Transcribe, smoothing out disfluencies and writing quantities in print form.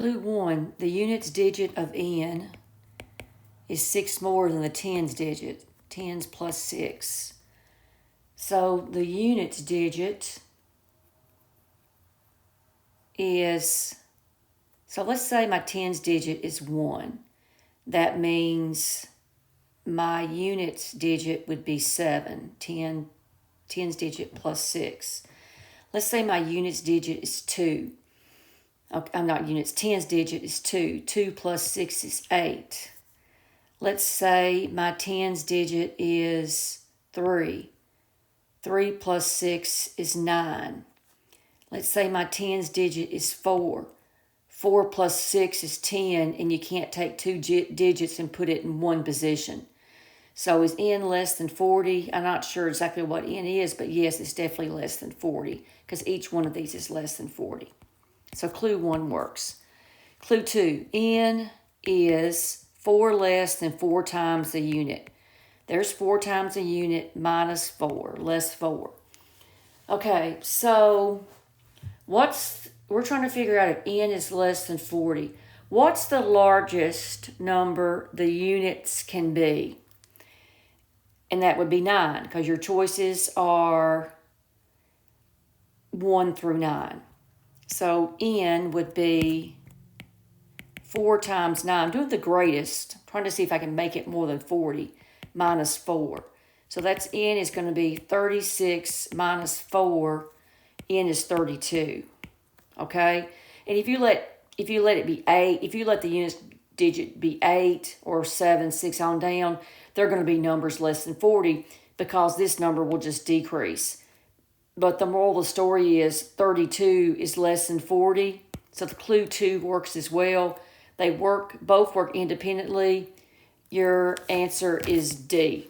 Clue 1, the units digit of n is 6 more than the tens digit. Tens plus 6. So the units digit is, so let's say my tens digit is 1. That means my units digit would be 7. Tens digit plus 6. Let's say my units digit is 2. Okay, I'm not units. Tens digit is 2. 2 plus 6 is 8. Let's say my tens digit is 3. 3 plus 6 is 9. Let's say my tens digit is 4. 4 plus 6 is 10, and you can't take two digits and put it in one position. So is n less than 40? I'm not sure exactly what n is, but yes, it's definitely less than 40 because each one of these is less than 40. So clue 1 works. Clue 2, n is 4 less than 4 times the unit. There's 4 times the unit minus 4, less 4. Okay, so we're trying to figure out if n is less than 40. What's the largest number the units can be? And that would be 9, because your choices are 1 through 9. So n would be 4 times 9. I'm doing the greatest. I'm trying to see if I can make it more than 40 minus 4. So that's n is going to be 36 minus 4. N is 32. Okay? And if you let it be 8, if you let the units digit be 8 or 7, 6 on down, they're going to be numbers less than 40 because this number will just decrease. But the moral of the story is 32 is less than 40. So the clue 2 works as well. Both work independently. Your answer is D.